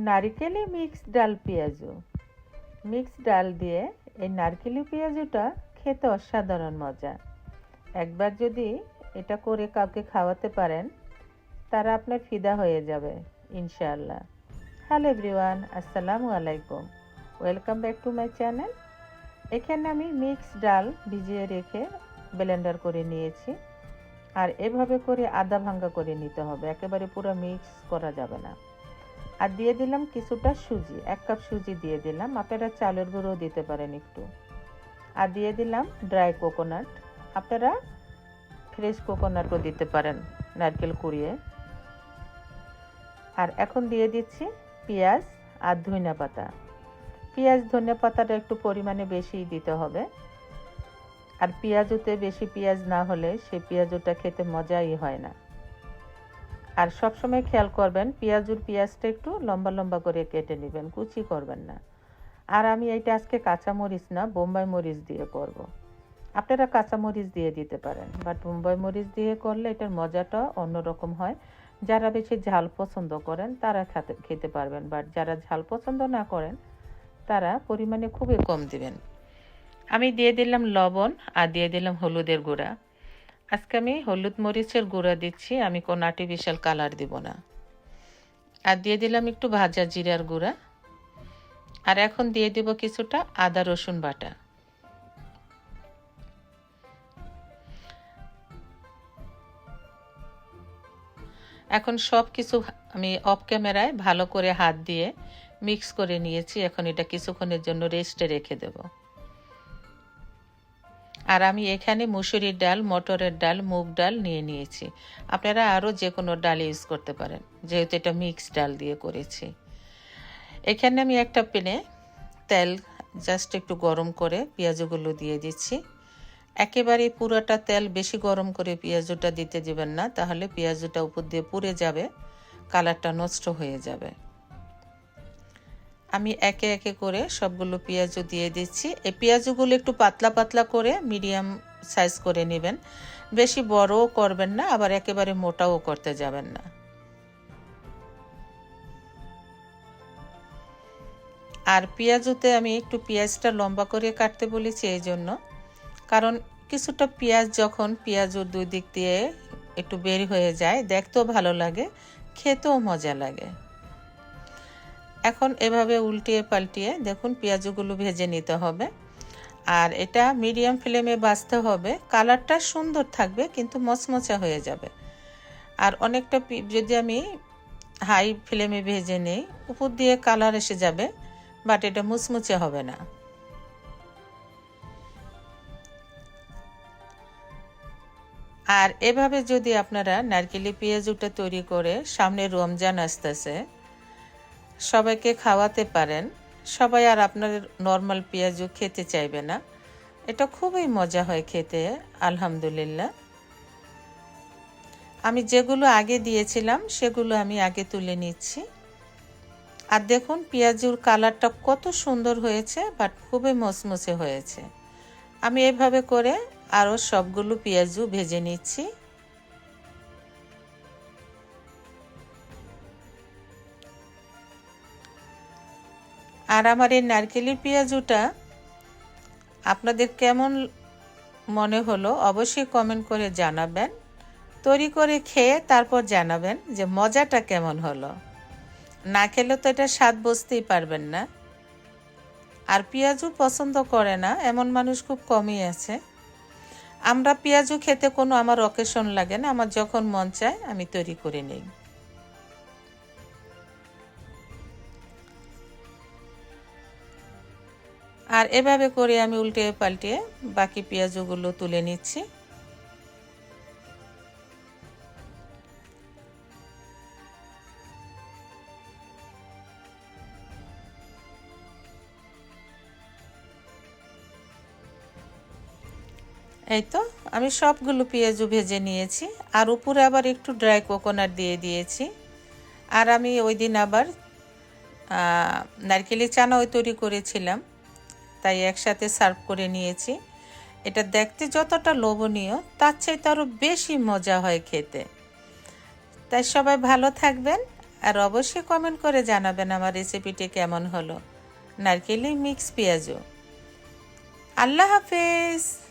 নারিকেলি mix ডাল পেঁয়াজু। Mix ডাল দিয়ে এই নারকেলি পেঁয়াজুটা খেতে অসাধারণ মজা। একবার যদি এটা করে কাউকে খাওয়াতে পারেন, তারা আপনার ফিদা হয়ে যাবে ইনশাআল্লাহ। হ্যালো এভরিওয়ান, আসসালামু আলাইকুম, welcome back to my channel. এখানে আমি মিক্স ডাল ভিজিয়ে রেখে ব্লেন্ডার করে নিয়েছি। আর এভাবে করে আধা ভাঙ্গা করে নিতে হবে, একেবারে পুরো মিক্স করা যাবে না। আর দিয়ে দিলাম কিছুটা সুজি, 1 কাপ সুজি দিয়ে দিলাম, আপনারা চালের গুঁড়ো দিতে পারেন একটু। আর দিয়ে দিলাম ড্রাই কোকোনাট, আপনারা ফ্রেশ কোকোনাটও দিতে পারেন নারকেল কুড়িয়ে। আর এখন দিয়ে দিচ্ছি পেঁয়াজ আর ধনিয়া পাতা। পেঁয়াজ ধনিয়া পাতাটা একটু পরিমাণে বেশিই দিতে হবে। আর পেঁয়াজুতে বেশি পেঁয়াজ না হলে সেই পেঁয়াজুটা খেতে মজাই হয় না। আর সবসময় খেয়াল করবেন পেঁয়াজটা একটু লম্বা লম্বা করে কেটে নেবেন, কুচি করবেন না। আর আমি এইটা আজকে কাঁচামরিচ না, বোম্বাই মরিচ দিয়ে করব। আপনারা কাঁচামরিচ দিয়ে দিতে পারেন, বাট বোম্বাই মরিচ দিয়ে করলে এটার মজাটা অন্যরকম হয়। যারা বেশি ঝাল পছন্দ করেন তারা খেতে পারবেন, বাট যারা ঝাল পছন্দ না করেন তারা পরিমাণে খুবই কম দিবেন। আমি দিয়ে দিলাম লবণ আর দিয়ে দিলাম হলুদের গুঁড়া। আজকে আমি হলুদ মরিচের গুঁড়া দিচ্ছি, আমি কোনো আর্টিফিশিয়াল কালার দিব না। আর দিয়ে দিলাম একটু ভাজা জিরার গুঁড়া। আর এখন দিয়ে দেব কিছুটা আদা রসুন বাটা। এখন সব কিছু আমি অফ ক্যামেরায় ভালো করে হাত দিয়ে মিক্স করে নিয়েছি। এখন এটা কিছুক্ষণের জন্য রেস্টে রেখে দেব। আর আমি এখানে মুসুরির ডাল, মটরের ডাল, মুগ ডাল নিয়ে নিয়েছি। আপনারা আরও যে কোনো ডাল ইউজ করতে পারেন, যেহেতু এটা মিক্স ডাল দিয়ে করেছি। এখানে আমি একটা প্যানে তেল জাস্ট একটু গরম করে পেঁয়াজগুলো দিয়ে দিচ্ছি। একেবারে পুরোটা তেল বেশি গরম করে পেঁয়াজটা দিতে দিবেন না, তাহলে পেঁয়াজটা উপর দিয়ে পুড়ে যাবে, কালারটা নষ্ট হয়ে যাবে। আমি একে একে করে সবগুলো পেঁয়াজ দিয়ে দিচ্ছি। এই পেঁয়াজগুলো একটু পাতলা পাতলা করে মিডিয়াম সাইজ করে নেবেন, বেশি বড়ও করবেন না, আবার একেবারে মোটাও করতে যাবেন না। আর পেঁয়াজতে আমি একটু পেঁয়াজটা লম্বা করে কাটতে বলেছি এই জন্য, কারণ কিছুটা পেঁয়াজ যখন পেঁয়াজের দুই দিক দিয়ে একটু বের হয়ে যায়, দেখতেও ভালো লাগে, খেতেও মজা লাগে। এখন এভাবে উল্টিয়ে পাল্টিয়ে দেখুন পেঁয়াজগুলো ভেজে নিতে হবে। আর এটা মিডিয়াম ফ্লেমে ভাজতে হবে, কালারটা সুন্দর থাকবে কিন্তু মচমচা হয়ে যাবে। আর অনেকটা যদি আমি হাই ফ্লেমে ভেজে নিই, উপর দিয়ে কালার এসে যাবে, বাট এটা মুচমুচে হবে না। আর এভাবে যদি আপনারা নারকেলি পেঁয়াজুটা তৈরি করে, সামনে রমজান আসতেছে, সবাইকে খাওয়াতে পারেন, সবাই আর আপনার নর্মাল পেঁয়াজু খেতে চাইবে না। এটা খুবই মজা হয় খেতে, আলহামদুলিল্লাহ। আমি যেগুলো আগে দিয়েছিলাম সেগুলো আমি আগে তুলে নিচ্ছি। আর দেখুন পেঁয়াজুর কালারটা কত সুন্দর হয়েছে, বাট খুবই মচমচে হয়েছে। আমি এভাবে করে আরও সবগুলো পেঁয়াজু ভেজে নিচ্ছি। আর আমার এই নারকেলের পেঁয়াজুটা আপনাদের কেমন মনে হলো অবশ্যই কমেন্ট করে জানাবেন। তৈরি করে খেয়ে তারপর জানাবেন যে মজাটা কেমন হলো। না খেলে তো এটা স্বাদ বুঝতেই পারবেন না। আর পেঁয়াজু পছন্দ করে না এমন মানুষ খুব কমই আছে। আমরা পেঁয়াজু খেতে কোনো আমার অকেশন লাগে না, আমার যখন মন চায় আমি তৈরি করে নিই। আর এভাবে করে আমি উল্টে পাল্টিয়ে বাকি পেঁয়াজগুলো তুলে নিচ্ছি। এই তো আমি সবগুলো পেঁয়াজু ভেজে নিয়েছি। আর উপরে আবার একটু ড্রাই কোকোনাট দিয়ে দিয়েছি। আর আমি ওই দিন আবার নারকেলের চানাও তৈরি করেছিলাম, তাই একসাথে সার্ভ করে নিয়েছি। এটা দেখতে যতটা লোভনীয়, তার চাইতে আরও বেশি মজা হয় খেতে। তাই সবাই ভালো থাকবেন। আর অবশ্যই কমেন্ট করে জানাবেন আমার রেসিপিটি কেমন হলো, নারকেলি মিক্স পেঁয়াজু। আল্লাহ হাফেজ।